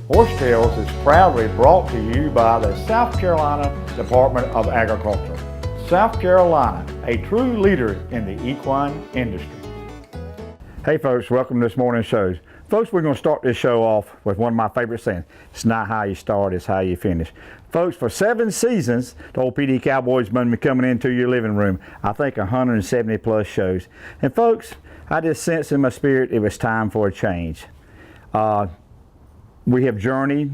HorseTales is proudly brought to you by the South Carolina Department of Agriculture. South Carolina, a true leader in the equine industry. Hey folks, welcome to this morning's show. Folks, we're going to start this show off with one of my favorite sayings. It's not how you start, it's how you finish. Folks, for 7 seasons, the old Pee Dee Cowboy's been coming into your living room. I think 170 plus shows. And folks, I just sensed in my spirit it was time for a change. We have journeyed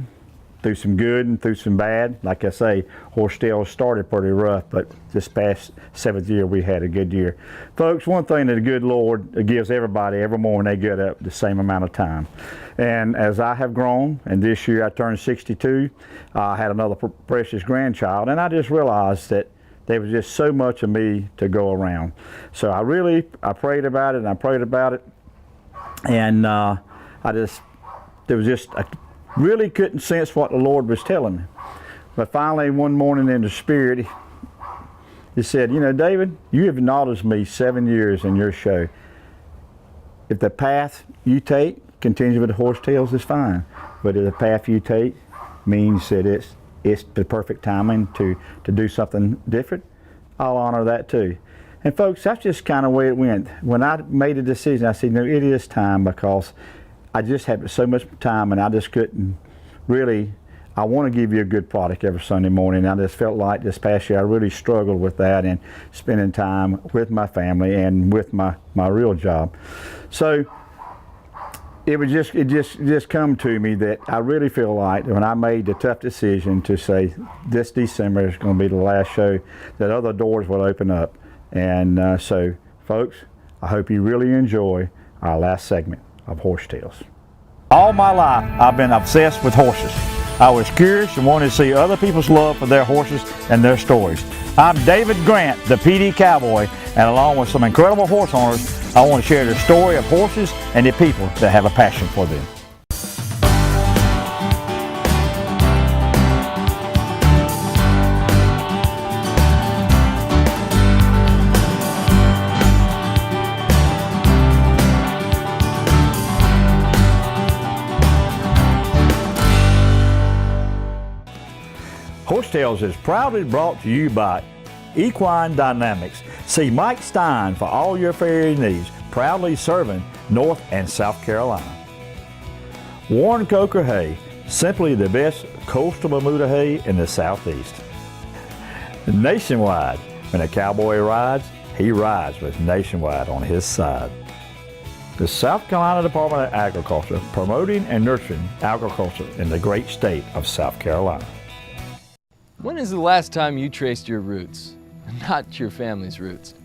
through some good and through some bad. Like I say, HorseTales started pretty rough, but this past 7th year we had a good year. Folks, one thing that the good Lord gives everybody every morning, they get up the same amount of time. And as I have grown, and this year I turned 62, I had another precious grandchild, and I just realized that there was just so much of me to go around. So I prayed about it, and I prayed about it, and there was just, I really couldn't sense what the Lord was telling me. But finally, one morning in the Spirit, He said, you know, David, you have acknowledged me 7 years in your show. If the path you take continues with the HorseTales, is fine. But if the path you take means that it's the perfect timing to do something different, I'll honor that too. And folks, that's just kind of the way it went. When I made a decision, I said, no, it is time, because I just had so much time and I just couldn't really, I want to give you a good product every Sunday morning. I just felt like this past year I really struggled with that and spending time with my family and with my real job. So it just come to me that I really feel like when I made the tough decision to say this December is going to be the last show, that other doors will open up. And so folks, I hope you really enjoy our last segment of HorseTales. All my life, I've been obsessed with horses. I was curious and wanted to see other people's love for their horses and their stories. I'm David Grant, the Pee Dee Cowboy, and along with some incredible horse owners, I want to share the story of horses and the people that have a passion for them. HorseTales is proudly brought to you by Equine Dynamics. See Mike Stein for all your farrier needs, proudly serving North and South Carolina. Warren Coker Hay, simply the best coastal Bermuda hay in the Southeast. Nationwide, when a cowboy rides, he rides with Nationwide on his side. The South Carolina Department of Agriculture, promoting and nurturing agriculture in the great state of South Carolina. When is the last time you traced your roots? Not your family's roots.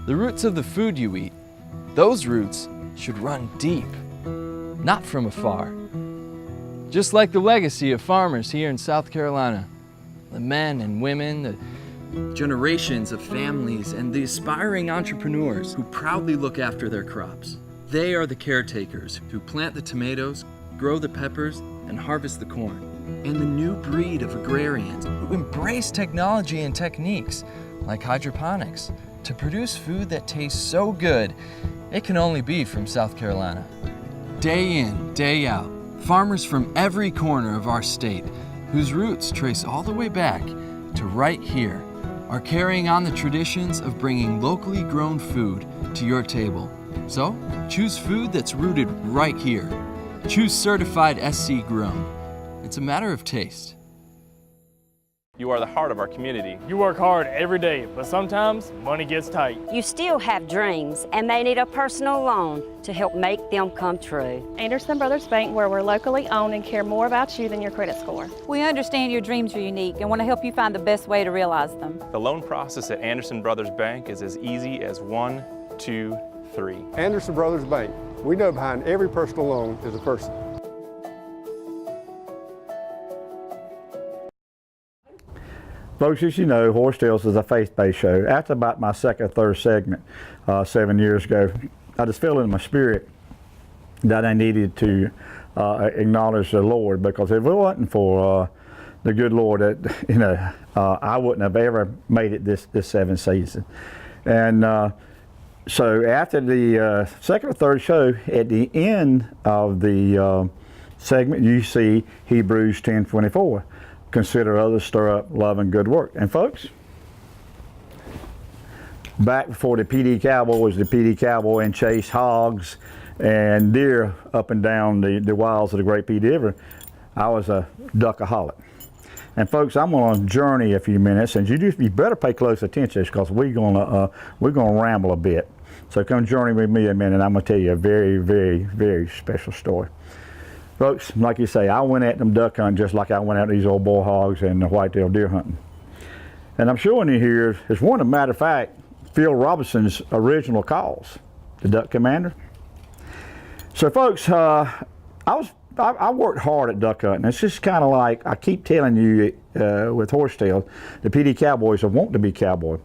The roots of the food you eat. Those roots should run deep, not from afar. Just like the legacy of farmers here in South Carolina. The men and women, the generations of families, and the aspiring entrepreneurs who proudly look after their crops. They are the caretakers who plant the tomatoes, grow the peppers, and harvest the corn. And the new breed of agrarians who embrace technology and techniques like hydroponics to produce food that tastes so good it can only be from South Carolina. Day in, day out, farmers from every corner of our state, whose roots trace all the way back to right here, are carrying on the traditions of bringing locally grown food to your table. So choose food that's rooted right here. Choose certified SC grown. It's a matter of taste. You are the heart of our community. You work hard every day, but sometimes money gets tight. You still have dreams and may need a personal loan to help make them come true. Anderson Brothers Bank, where we're locally owned and care more about you than your credit score. We understand your dreams are unique and want to help you find the best way to realize them. The loan process at Anderson Brothers Bank is as easy as 1, 2, 3. Anderson Brothers Bank. We know behind every personal loan is a person. Folks, as you know, HorseTales is a faith-based show. After about my second or third segment 7 years ago, I just felt in my spirit that I needed to acknowledge the Lord, because if it wasn't for the good Lord, that I wouldn't have ever made it this 7th season. And so after the second or third show, at the end of the segment, you see Hebrews 10:24. Consider others, stir up love and good work. And folks, back before the Pee Dee Cowboy was the Pee Dee Cowboy and chased hogs and deer up and down the wilds of the Great Pee Dee River, I was a duckaholic. And folks, I'm on a journey a few minutes, and you better pay close attention because we're gonna ramble a bit. So come journey with me a minute. I'm gonna tell you a very, very, very special story. Folks, like you say, I went at them duck hunting just like I went at these old bull hogs and the whitetail deer hunting. And I'm showing you here is one, as a matter of fact, Phil Robinson's original calls, the duck commander. So folks, I worked hard at duck hunting. It's just kind of like I keep telling you with HorseTales, the Pee Dee Cowboys are wanting to be cowboy.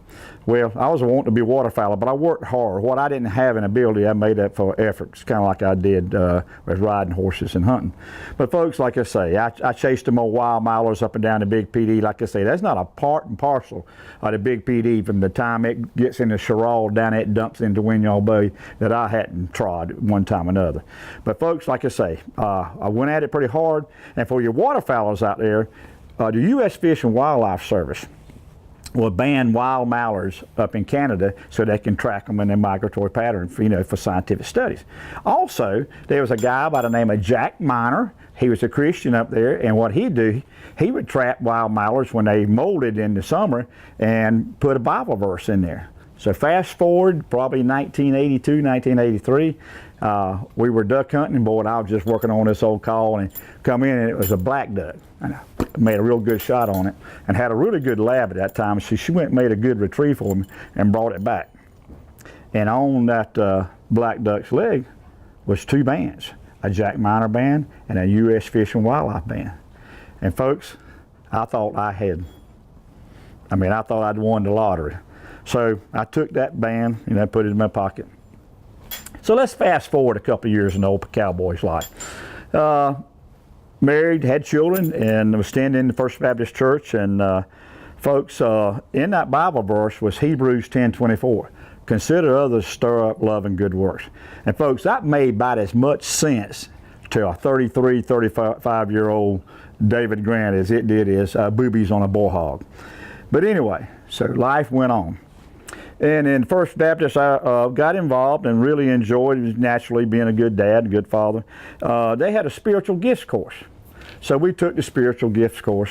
Well, I was wanting to be waterfowler, but I worked hard. What I didn't have in ability, I made up for effort. It's kind of like I did with riding horses and hunting. But folks, like I say, I chased them old wild milers up and down the big Pee Dee. Like I say, that's not a part and parcel of the big Pee Dee from the time it gets into Sherrall down it dumps into Winyah Bay that I hadn't trod one time or another. But folks, like I say, I went at it pretty hard. And for your waterfowlers out there, the U.S. Fish and Wildlife Service will ban wild mallards up in Canada so they can track them in their migratory pattern for scientific studies. Also, there was a guy by the name of Jack Miner. He was a Christian up there, and what he'd do, he would trap wild mallards when they molted in the summer and put a Bible verse in there. So fast forward, probably 1982, 1983, we were duck hunting, boy, and I was just working on this old call and come in and it was a black duck. And I made a real good shot on it and had a really good lab at that time. So she went and made a good retrieve for me and brought it back. And on that black duck's leg was two bands, a Jack Miner band and a U.S. Fish and Wildlife band. And folks, I thought I'd won the lottery. So I took that band and put it in my pocket. So let's fast forward a couple of years in the old cowboy's life. Married, had children, and was standing in the First Baptist Church. And folks, in that Bible verse was Hebrews 10:24. Consider others, stir up love and good works. And folks, that made about as much sense to a 33, 35-year-old David Grant as it did his boobies on a bull hog. But anyway, so life went on. And in First Baptist, I got involved and really enjoyed naturally being a good dad, a good father. They had a spiritual gifts course. So we took the spiritual gifts course.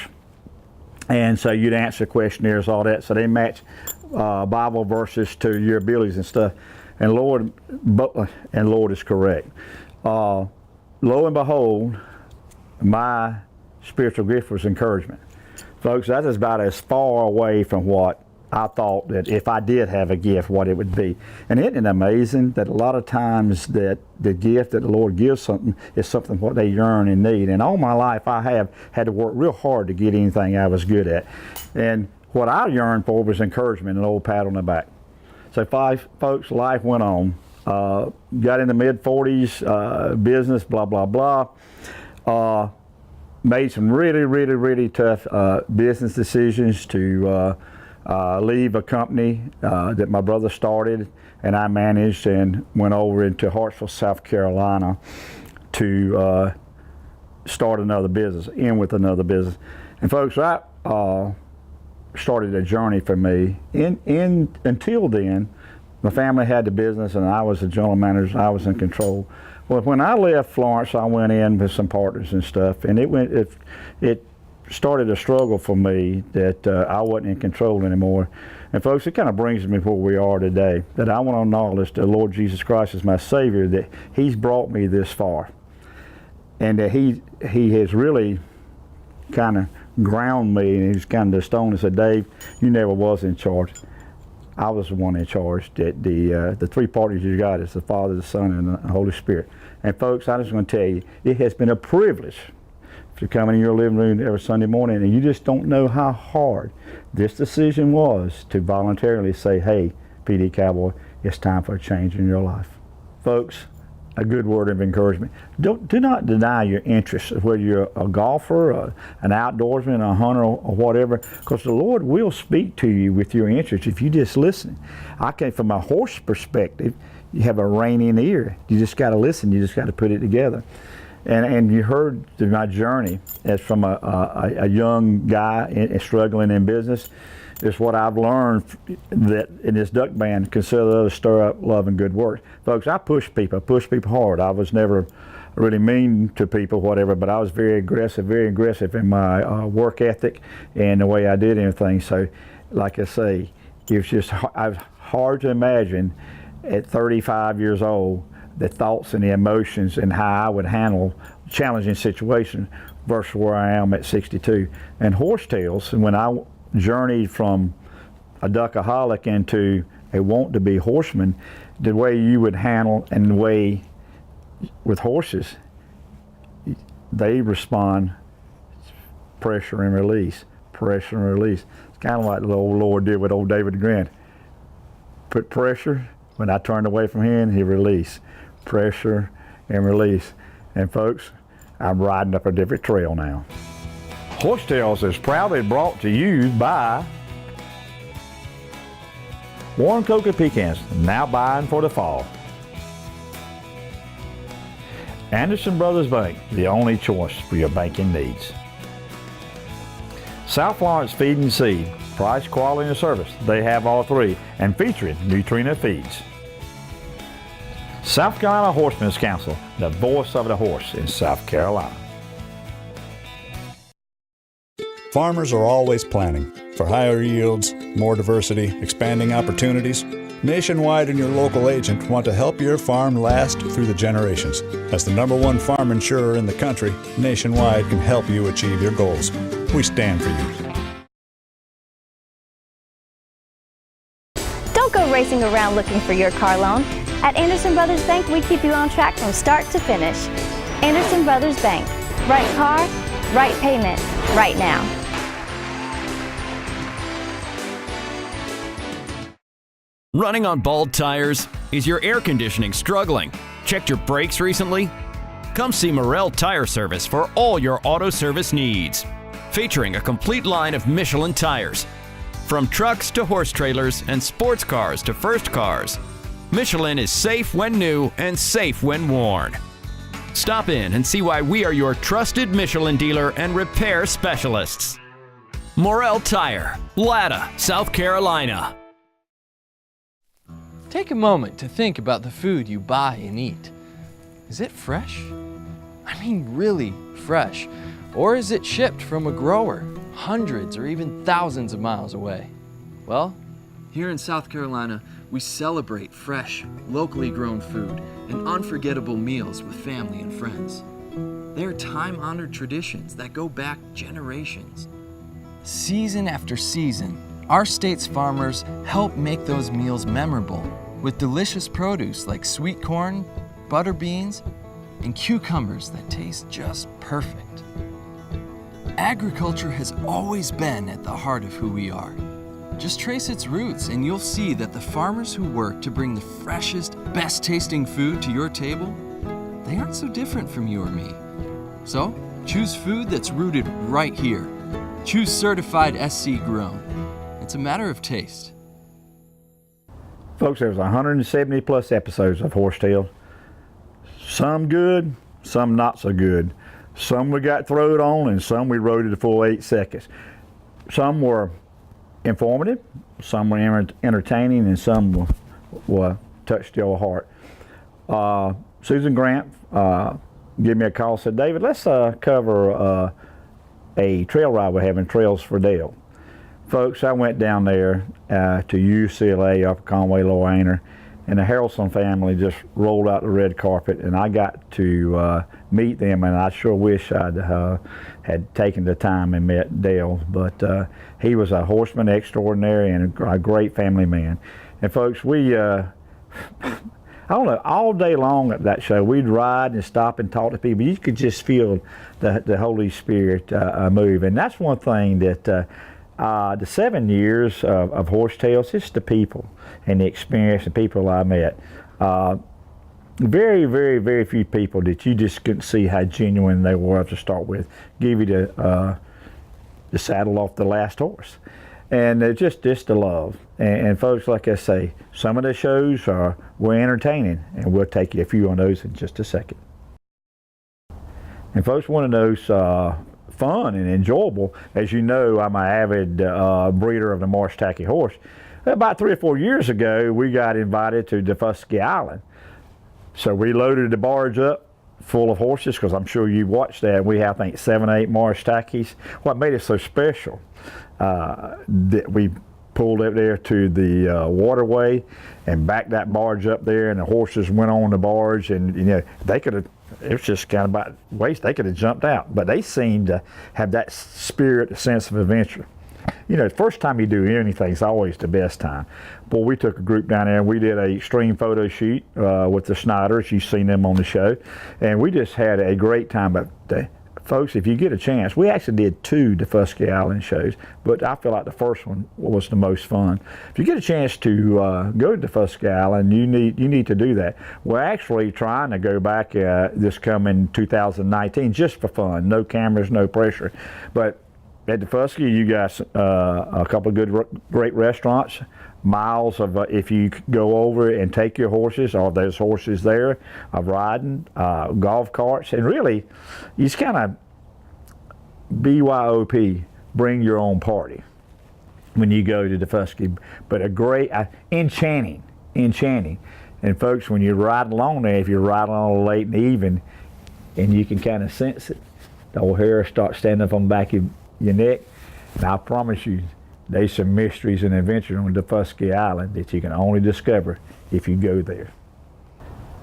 And so you'd answer questionnaires, all that. So they match Bible verses to your abilities and stuff. And Lord is correct. Lo and behold, my spiritual gift was encouragement. Folks, that is about as far away from what I thought that if I did have a gift, what it would be. And isn't it amazing that a lot of times that the gift that the Lord gives something is something what they yearn and need. And all my life I have had to work real hard to get anything I was good at. And what I yearned for was encouragement and a little pat on the back. So folks, life went on. Got in the mid-40s, business, blah, blah, blah. Made some really, really, really tough business decisions to leave a company that my brother started and I managed, and went over into Hartsville, South Carolina to start another business, with another business. And folks, that started a journey for me. Until then, my family had the business and I was the general manager, I was in control. Well, when I left Florence, I went in with some partners and stuff, and it started a struggle for me that I wasn't in control anymore. And folks, it kind of brings me where we are today, that I want to acknowledge the Lord Jesus Christ as my Savior, that He's brought me this far. And that He has really kind of ground me, and He's kind of the stone and said, Dave, you never was in charge. I was the one in charge. That the three parties you got is the Father, the Son, and the Holy Spirit. And folks, I just want to tell you, it has been a privilege to come in your living room every Sunday morning, and you just don't know how hard this decision was to voluntarily say, hey, Pee Dee Cowboy, it's time for a change in your life. Folks, a good word of encouragement. Do not deny your interests, whether you're a golfer, an outdoorsman, a hunter, or whatever, because the Lord will speak to you with your interests if you just listen. From a horse perspective, you have a reining ear. You just got to listen. You just got to put it together. And you heard through my journey as from a young guy struggling in business, is what I've learned that in this duck band, consider others, stir up love and good work. Folks, I push people hard. I was never really mean to people, whatever, but I was very aggressive in my work ethic and the way I did everything. So, like I say, it's just hard to imagine at 35 years old the thoughts and the emotions and how I would handle challenging situations versus where I am at 62. And HorseTales, and when I journeyed from a duckaholic into a want to be horseman, the way you would handle and the way with horses, they respond pressure and release, pressure and release. It's kind of like the old Lord did with old David Grant. Put pressure, when I turned away from him, he released. Pressure and release. And folks, I'm riding up a different trail now. HorseTales is proudly brought to you by Warren Coca Pecans, now buying for the fall. Anderson Brothers Bank, the only choice for your banking needs. South Florence Feed and Seed, price, quality, and service. They have all three, and featuring Nutrient Feeds. South Carolina Horsemen's Council, the voice of the horse in South Carolina. Farmers are always planning for higher yields, more diversity, expanding opportunities. Nationwide and your local agent want to help your farm last through the generations. As the #1 farm insurer in the country, Nationwide can help you achieve your goals. We stand for you. Don't go racing around looking for your car loan. At Anderson Brothers Bank, we keep you on track from start to finish. Anderson Brothers Bank. Right car, right payment, right now. Running on bald tires? Is your air conditioning struggling? Checked your brakes recently? Come see Morrell Tire Service for all your auto service needs. Featuring a complete line of Michelin tires. From trucks to horse trailers and sports cars to first cars, Michelin is safe when new and safe when worn. Stop in and see why we are your trusted Michelin dealer and repair specialists. Morrell Tire, Latta, South Carolina. Take a moment to think about the food you buy and eat. Is it fresh? I mean really fresh. Or is it shipped from a grower, hundreds or even thousands of miles away? Well, here in South Carolina, we celebrate fresh, locally grown food and unforgettable meals with family and friends. They are time-honored traditions that go back generations. Season after season, our state's farmers help make those meals memorable with delicious produce like sweet corn, butter beans, and cucumbers that taste just perfect. Agriculture has always been at the heart of who we are. Just trace its roots and you'll see that the farmers who work to bring the freshest, best tasting food to your table, they aren't so different from you or me. So, choose food that's rooted right here. Choose certified SC grown. It's a matter of taste. Folks, there was 170 plus episodes of HorseTales. Some good, some not so good. Some we got throwed on and some we rode at the full 8 seconds. Some were informative, some were entertaining, and some were touched your heart. Susan Grant gave me a call, said, David, let's cover a trail ride we're having, Trails for Dale. Folks, I went down there to UCLA, Upper Conway, Lower Aner, and the Harrelson family just rolled out the red carpet, and I got to meet them, and I sure wish I'd had taken the time and met Dale, but he was a horseman extraordinary and a great family man. And folks, we, I don't know, all day long at that show, we'd ride and stop and talk to people. You could just feel the Holy Spirit move, and that's one thing that the 7 years of HorseTales, it's the people and the experience and people I met. Very, very, very few people that you just couldn't see how genuine they were to start with. Give you the saddle off the last horse. And just the love. And folks, like I say, some of the shows were entertaining, and we'll take you a few on those in just a second. And folks want to know fun and enjoyable. As you know, I'm an avid breeder of the marsh tacky horse. About 3 or 4 years ago, we got invited to Defusky Island. So we loaded the barge up full of horses, because I'm sure you watched that. We have, I think, 7 or 8 marsh tackies. What made it so special, that we pulled up there to the waterway and backed that barge up there, and the horses went on the barge, and you know, they could have, it was just kind of about waist, they could have jumped out, but they seemed to have that spirit, a sense of adventure. You know, the first time you do anything is always the best time. Boy, we took a group down there and we did a extreme photo shoot with the Snyders. You've seen them on the show. And we just had a great time. But folks, if you get a chance, we actually did 2 Defusky Island shows, but I feel like the first one was the most fun. If you get a chance to go to Defusky Island, you need to do that. We're actually trying to go back this coming 2019 just for fun. No cameras, no pressure. But at Defusky, you got a couple of great restaurants, miles of, if you go over and take your horses, or there's horses there, of riding, golf carts, and really, you just kind of BYOP, bring your own party when you go to Defusky. But a great, enchanting. And folks, when you're riding along there, if you're riding along late in the evening, and you can kind of sense it, the old hair starts standing up on the back of your neck, and I promise you, there's some mysteries and adventures on Defusky Island that you can only discover if you go there.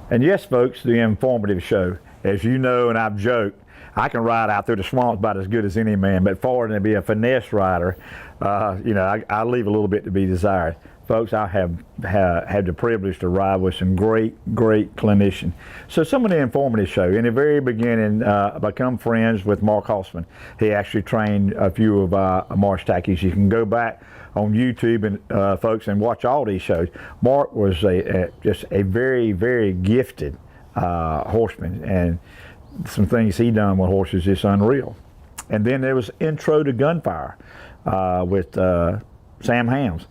And yes, folks, the informative show. As you know, and I've joked, I can ride out through the swamps about as good as any man, but for to be a finesse rider, you know, I leave a little bit to be desired. Folks, I have had the privilege to ride with some great clinicians. So some of the informative show, in the very beginning, I become friends with Mark Hossman. He actually trained a few of our marsh tackies. You can go back on YouTube, and folks, and watch all these shows. Mark was just a very gifted horseman, and some things he done with horses is unreal. And then there was Intro to Gunfire with Sam Hams.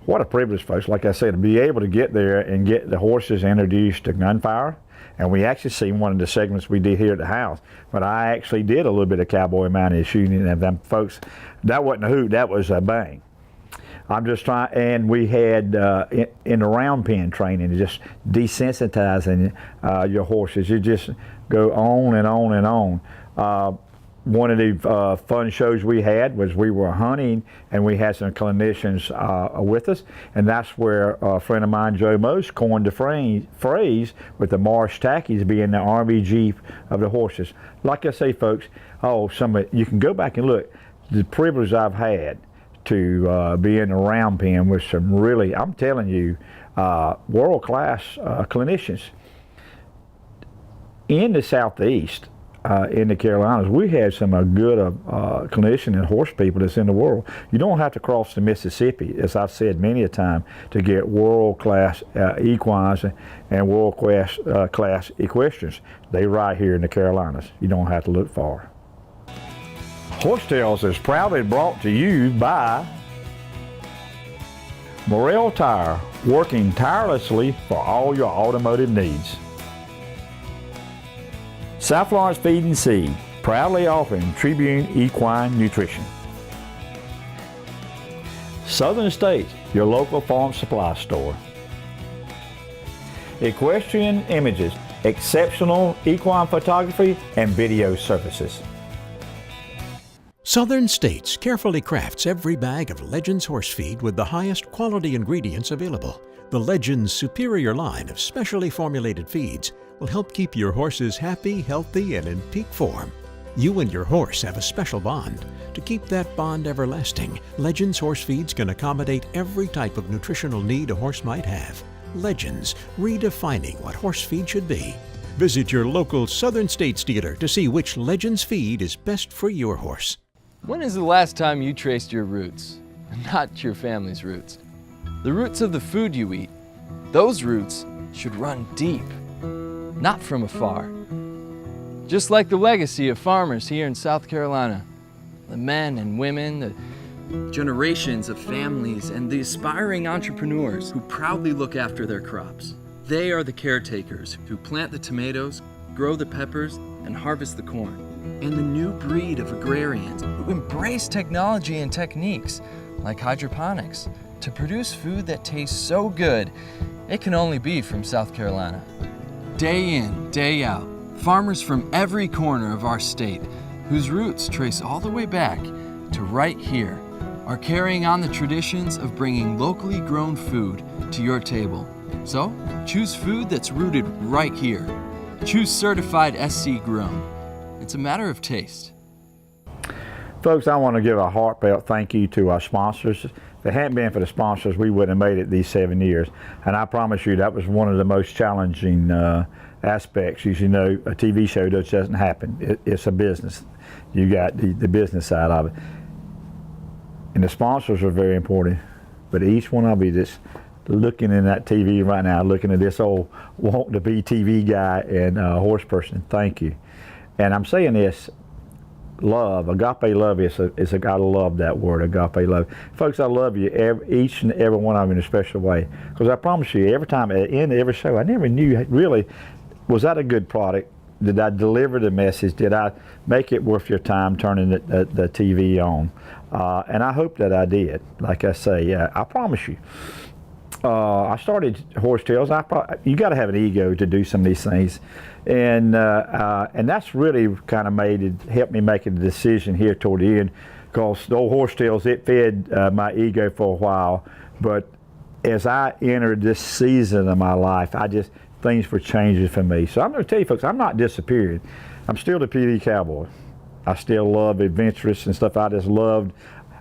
What a privilege, folks, like I said, to be able to get there and get the horses introduced to gunfire. And we actually seen one of the segments we did here at the house, but I actually did a little bit of cowboy mounted shooting, and them folks, that wasn't a hoot, that was a bang. I'm just trying, and we had in the round pen training, just desensitizing your horses. You just go on and on and on. One of the fun shows we had was we were hunting, and we had some clinicians with us, and that's where a friend of mine, Joe Mose, coined the phrase with the marsh tackies being the Army Jeep of the horses. Like I say, folks, you can go back and look. The privilege I've had to be in the round pen with some really, I'm telling you, world-class clinicians. In the Southeast, in the Carolinas, we have some good clinician and horse people that's in the world. You don't have to cross the Mississippi, as I've said many a time, to get world-class equines and world-class equestrians. They right here in the Carolinas. You don't have to look far. HorseTales is proudly brought to you by Morrell Tire, working tirelessly for all your automotive needs. South Florence Feed and Seed, proudly offering Tribune Equine Nutrition. Southern States, your local farm supply store. Equestrian Images, exceptional equine photography and video services. Southern States carefully crafts every bag of Legends horse feed with the highest quality ingredients available. The Legends superior line of specially formulated feeds will help keep your horses happy, healthy, and in peak form. You and your horse have a special bond. To keep that bond everlasting, Legends horse feeds can accommodate every type of nutritional need a horse might have. Legends, redefining what horse feed should be. Visit your local Southern States dealer to see which Legends feed is best for your horse. When is the last time you traced your roots, not your family's roots? The roots of the food you eat, those roots should run deep, not from afar. Just like the legacy of farmers here in South Carolina, the men and women, the generations of families, and the aspiring entrepreneurs who proudly look after their crops. They are the caretakers who plant the tomatoes, grow the peppers, and harvest the corn. And the new breed of agrarians who embrace technology and techniques like hydroponics to produce food that tastes so good it can only be from South Carolina. Day in, day out, farmers from every corner of our state, whose roots trace all the way back to right here, are carrying on the traditions of bringing locally grown food to your table. So, choose food that's rooted right here. Choose certified SC grown. It's a matter of taste. Folks, I want to give a heartfelt thank you to our sponsors. If it hadn't been for the sponsors, we wouldn't have made it these 7 years. And I promise you, that was one of the most challenging aspects. As you know, a TV show just doesn't happen. It's a business. You got the business side of it. And the sponsors are very important. But each one of you that's looking in that TV right now, looking at this old want to be TV guy and horse person, thank you. And I'm saying this, love, agape love is I gotta love that word, agape love. Folks, I love you, each and every one of you in a special way. Because I promise you, every time at the end of every show, I never knew really, was that a good product? Did I deliver the message? Did I make it worth your time turning the TV on? And I hope that I did. Like I say, I promise you. I started HorseTales. You got to have an ego to do some of these things, and that's really kind of helped me make a decision here toward the end, because the old HorseTales, it fed my ego for a while, but as I entered this season of my life, things were changing for me. So I'm going to tell you folks, I'm not disappearing. I'm still the Pee Dee Cowboy. I still love adventurous and stuff I just loved.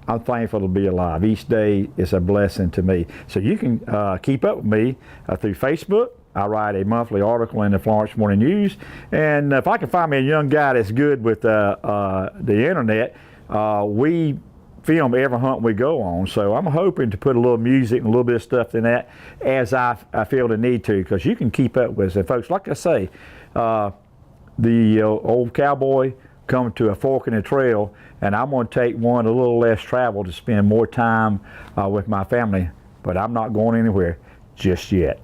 I'm thankful to be alive. Each day is a blessing to me. So you can keep up with me through Facebook. I write a monthly article in the Florence Morning News. And if I can find me a young guy that's good with the internet, we film every hunt we go on. So I'm hoping to put a little music and a little bit of stuff in that as I feel the need to, because you can keep up with it. Folks, like I say, the old cowboy come to a fork in the trail, and I'm going to take one a little less travel to spend more time with my family, but I'm not going anywhere just yet.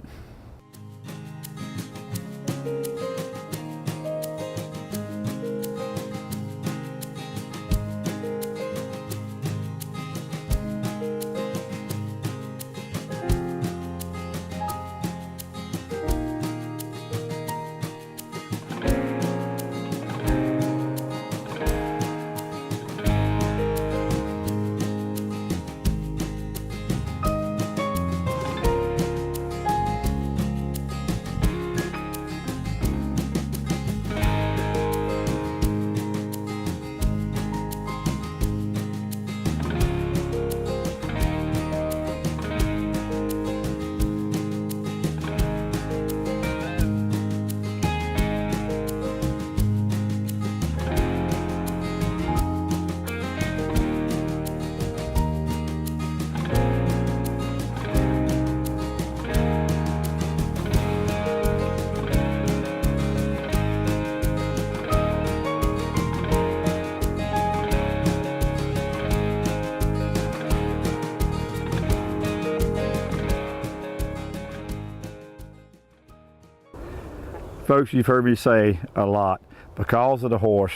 Folks, you've heard me say a lot, because of the horse,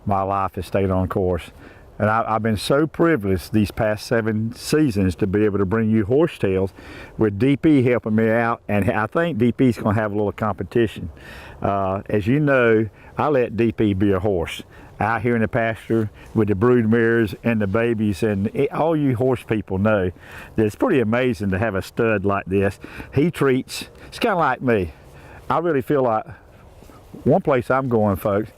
my life has stayed on course. And I've been so privileged these past 7 seasons to be able to bring you HorseTales with DP helping me out, and I think DP's going to have a little competition. As you know, I let DP be a horse out here in the pasture with the brood mares and the babies, and all you horse people know that it's pretty amazing to have a stud like this. It's kind of like me. I really feel like one place I'm going, folks,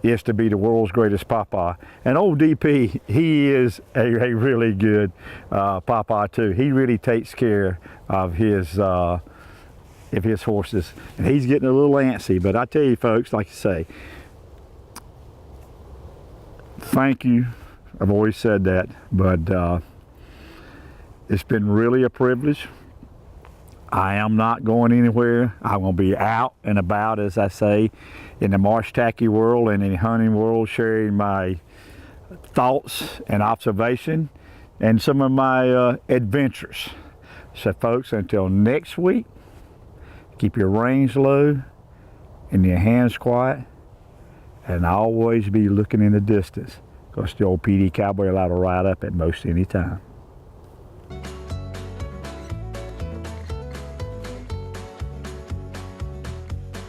is to be the world's greatest papa. And old DP, he is a really good papa too. He really takes care of his horses. And he's getting a little antsy, but I tell you folks, like I say, thank you. I've always said that, but it's been really a privilege. I am not going anywhere. I'm going to be out and about, as I say, in the marsh tacky world and in the hunting world, sharing my thoughts and observation and some of my adventures. So folks, until next week, keep your reins low and your hands quiet, and always be looking in the distance, because the old Pee Dee Cowboy allowed to ride up at most any time.